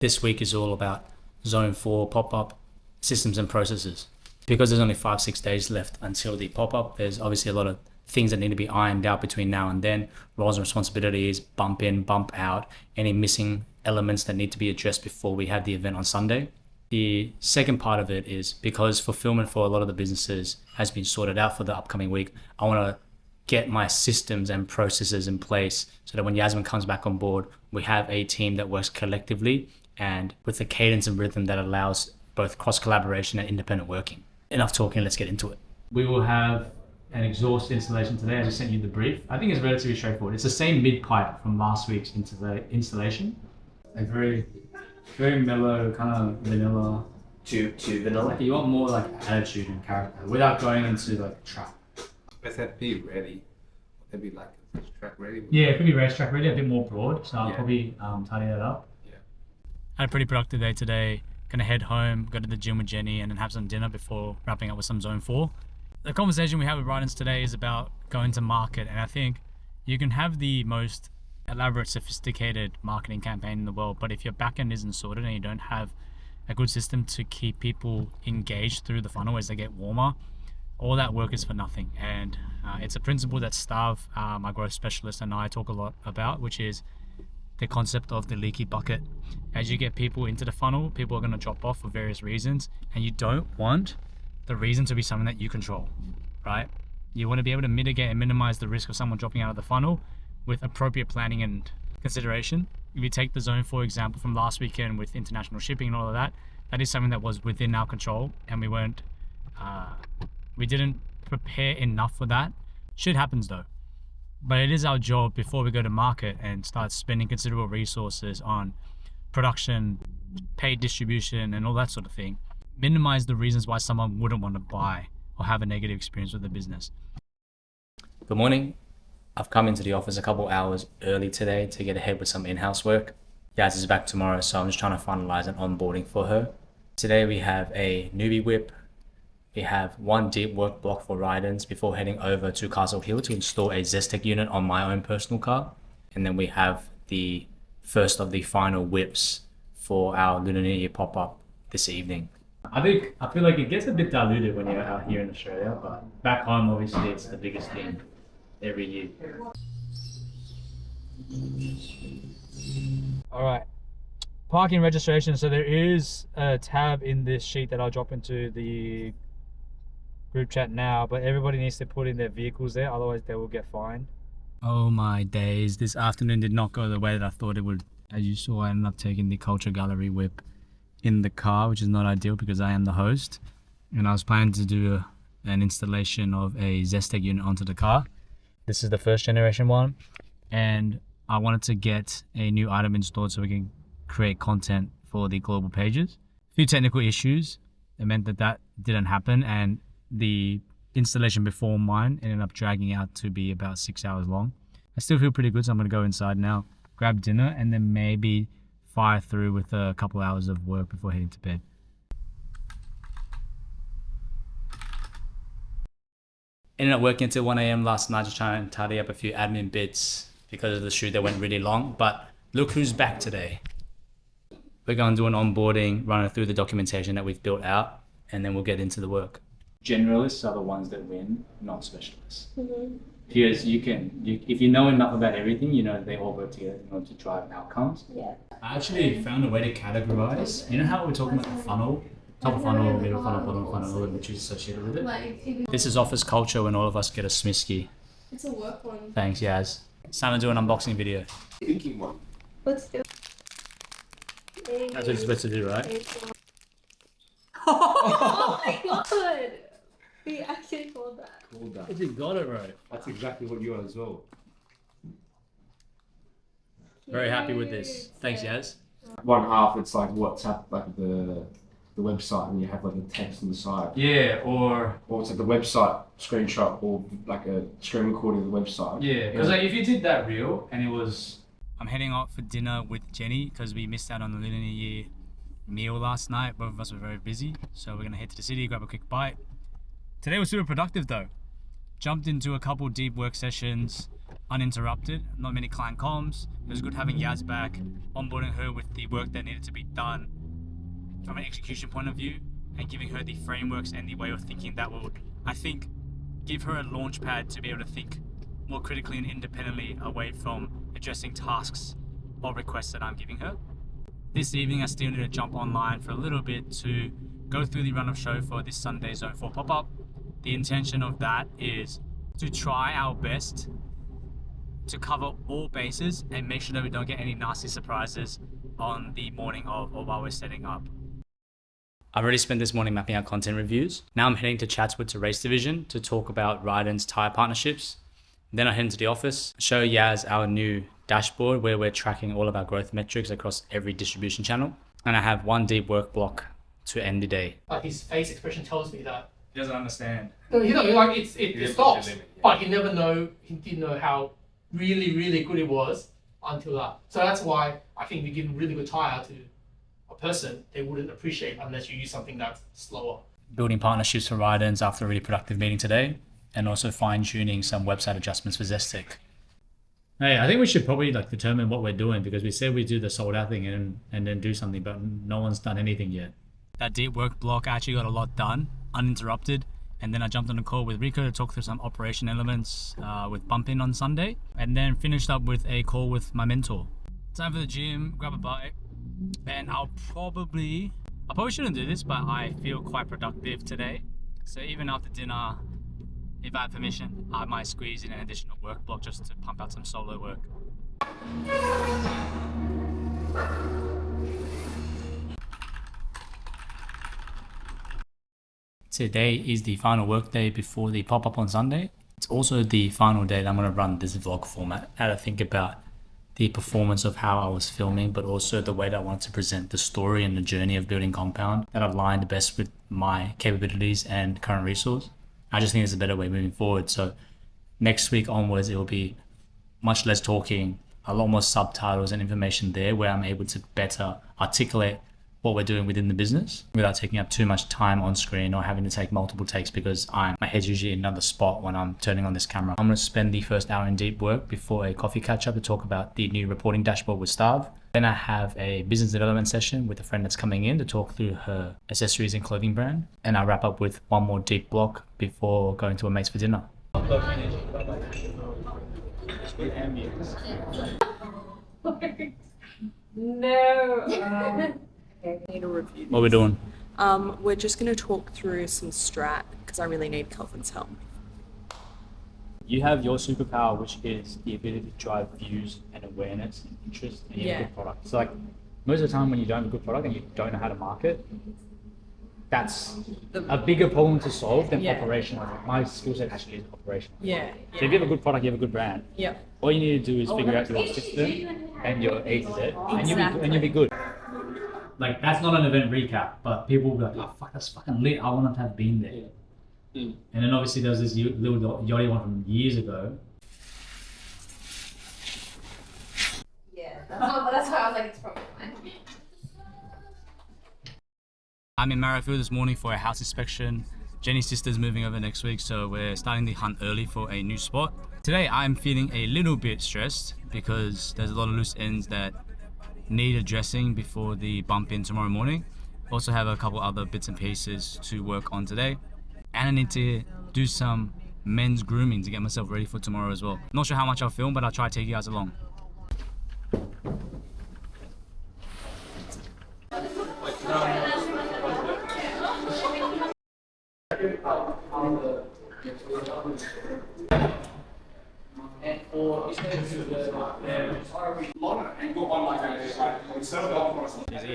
This week is all about Zonefour pop-up systems and processes. Because there's only 5-6 days left until the pop-up, there's obviously a lot of things that need to be ironed out between now and then. Roles and responsibilities, bump in, bump out, any missing elements that need to be addressed before we have the event on Sunday. The second part of it is because fulfillment for a lot of the businesses has been sorted out for the upcoming week, I want to get my systems and processes in place so that when Yasmin comes back on board, we have a team that works collectively and with the cadence and rhythm that allows both cross collaboration and independent working. Enough talking, let's get into it. We will have an exhaust installation today. I just sent you the brief. I think it's relatively straightforward. It's the same mid pipe from last week's installation. Like very mellow, kind of vanilla. To vanilla. You want more like attitude and character without going into like trap. Is that be ready? Would that be like a track ready? Yeah, it could be racetrack ready, a bit more broad. So I'll Yeah. probably tidy that up. Yeah. Had a pretty productive day today. Gonna head home, go to the gym with Jenny, and then have some dinner before wrapping up with some Zonefour. The conversation we have with Rydens today is about going to market, and I think you can have the most elaborate, sophisticated marketing campaign in the world, but if your back end isn't sorted and you don't have a good system to keep people engaged through the funnel as they get warmer, all that work is for nothing. And it's a principle that Stav, my growth specialist, and I talk a lot about, which is the concept of the leaky bucket. As you get people into the funnel, people are going to drop off for various reasons, and you don't want the reason to be something that you control, right? You want to be able to mitigate and minimize the risk of someone dropping out of the funnel with appropriate planning and consideration. If you take the Zonefour example from last weekend with international shipping and all of that, that is something that was within our control, and we didn't prepare enough for that. Shit happens though. But it is our job before we go to market and start spending considerable resources on production, paid distribution, and all that sort of thing. Minimize the reasons why someone wouldn't want to buy or have a negative experience with the business. Good morning. I've come into the office a couple hours early today to get ahead with some in-house work. Yaz is back tomorrow, so I'm just trying to finalize an onboarding for her. Today we have a newbie whip. We have one deep work block for Rydens before heading over to Castle Hill to install a Zestec unit on my own personal car. And then we have the first of the final whips for our Lunar New Year pop-up this evening. I feel like it gets a bit diluted when you're out here in Australia, but back home obviously it's the biggest thing every year. All right. Parking registration. So there is a tab in this sheet that I'll drop into the group chat now, but everybody needs to put in their vehicles there, otherwise they will get fined. Oh my days, this afternoon did not go the way that I thought it would. As you saw, I ended up taking the culture gallery whip in the car, which is not ideal because I am the host, and I was planning to do an installation of a Zestec unit onto the car. This is the first generation one, and I wanted to get a new item installed so we can create content for the global pages. A few technical issues that meant that didn't happen, and the installation before mine ended up dragging out to be about 6 hours long. I still feel pretty good, so I'm going to go inside now, grab dinner, and then maybe fire through with a couple hours of work before heading to bed. Ended up working until 1 a.m. last night, just trying to tidy up a few admin bits because of the shoot that went really long. But look who's back today. We're going to do an onboarding, running through the documentation that we've built out, and then we'll get into the work. Generalists are the ones that win, not specialists. Mm-hmm. Because if you know enough about everything, you know they all work together in order to drive outcomes. Yeah. I actually found a way to categorize. You know how we're talking about the funnel? Top of funnel, middle funnel, bottom funnel, which is associated with it. This is office culture when all of us get a Smisky. It's a work one. Thanks, Yaz. It's time to do an unboxing video. Thinking one. Let's do it. That's what you're supposed to do, right? Oh my god! We actually called that. Called that. You got it right. That's exactly what you are as well. Very happy with this. Thanks, Yaz. One half, it's like WhatsApp, like the website, and you have like a text on the side. Yeah, or Or it's like the website screenshot, or like a screen recording of the website. yeah, because like if you did that reel and it was, I'm heading out for dinner with Jenny because we missed out on the Lunar New Year meal last night. Both of us were very busy, so we're gonna head to the city, grab a quick bite. Today was super productive though. Jumped into a couple deep work sessions, uninterrupted, not many client comms. It was good having Yaz back, onboarding her with the work that needed to be done from an execution point of view, and giving her the frameworks and the way of thinking that will, I think, give her a launch pad to be able to think more critically and independently away from addressing tasks or requests that I'm giving her. This evening I still need to jump online for a little bit to go through the run of show for this Sunday Zonefour pop-up. The intention of that is to try our best to cover all bases and make sure that we don't get any nasty surprises on the morning of or while we're setting up. I've already spent this morning mapping out content reviews. Now I'm heading to Chatswood to Race Division to talk about Ryden's tyre partnerships. Then I head into the office, show Yaz our new dashboard where we're tracking all of our growth metrics across every distribution channel. And I have one deep work block to end the day. Like his face expression tells me that He doesn't understand. no, like it stops, but he didn't know how really good it was until that. So that's why I think we give a really good tire to a person they wouldn't appreciate unless you use something that's slower. Building partnerships for Ryden's after a really productive meeting today, and also fine-tuning some website adjustments for Zestic. Hey, I think we should probably determine what we're doing, because we said we do the sold out thing and then do something, but no one's done anything yet. That deep work block actually got a lot done, uninterrupted, and then I jumped on a call with Rico to talk through some operation elements with Bump In on Sunday, and then finished up with a call with my mentor. Time for the gym, grab a bite, and I'll probably shouldn't do this, but I feel quite productive today. So even after dinner, if I have permission, I might squeeze in an additional work block just to pump out some solo work. Today is the final work day before the pop-up on Sunday. It's also the final day that I'm going to run this vlog format, how to think about the performance of how I was filming, but also the way that I wanted to present the story and the journey of building Compound that aligned best with my capabilities and current resource. I just think there's a better way moving forward. So next week onwards, it will be much less talking, a lot more subtitles and information there where I'm able to better articulate what we're doing within the business without taking up too much time on screen or having to take multiple takes because my head's usually in another spot when I'm turning on this camera. I'm going to spend the first hour in deep work before a coffee catch up to talk about the new reporting dashboard with Starve. Then I have a business development session with a friend that's coming in to talk through her accessories and clothing brand. And I wrap up with one more deep block before going to a mate's for dinner. No. Need a review. What are we doing? We're just going to talk through some strat because I really need Kelvin's help. You have your superpower, which is the ability to drive views and awareness and interest in a good product. So most of the time when you don't have a good product and you don't know how to market, that's a bigger problem to solve than operational. My skill set actually is operational. So if you have a good product, you have a good brand. All you need to do is figure out your system and your A to Z, and you'll be good. That's not an event recap, but people will be like, oh fuck, that's fucking lit. I want to have been there. And then obviously there was this little Yachty one from years ago. Yeah, that's why I was like, it's probably fine. I'm in Marrowfield this morning for a house inspection. Jenny's sister's moving over next week, so we're starting the hunt early for a new spot. Today I'm feeling a little bit stressed because there's a lot of loose ends that need addressing before the bump in tomorrow morning. Also have a couple other bits and pieces to work on today. And I need to do some men's grooming to get myself ready for tomorrow as well. Not sure how much I'll film, but I'll try to take you guys along.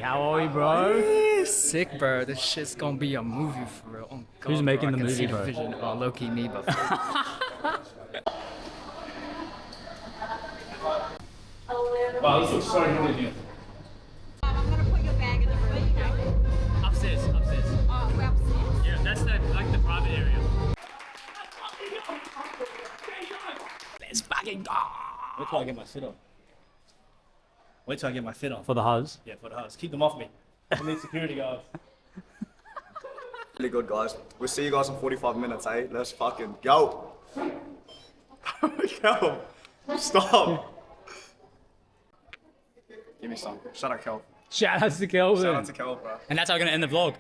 How are you, bro? Sick, bro. This shit's gonna be a movie for real. Oh, God, Who's making the I can movie, see bro? The vision. Oh, low-key me, but Wow, this looks so good in here. I'm gonna put your bag in the room. Upstairs. We're upstairs. Yeah, that's the private area. Let's fucking go. Wait till I get my fit on. Wait till I get my fit on. For the huzz. Yeah, for the house. Keep them off me. I need security guards. Really good, guys. We'll see you guys in 45 minutes, eh? Let's fucking go. Go. Stop. Give me some. Shout out Kel. Shout out to Kelvin. Shout out to Kel, bro. And that's how we're gonna end the vlog.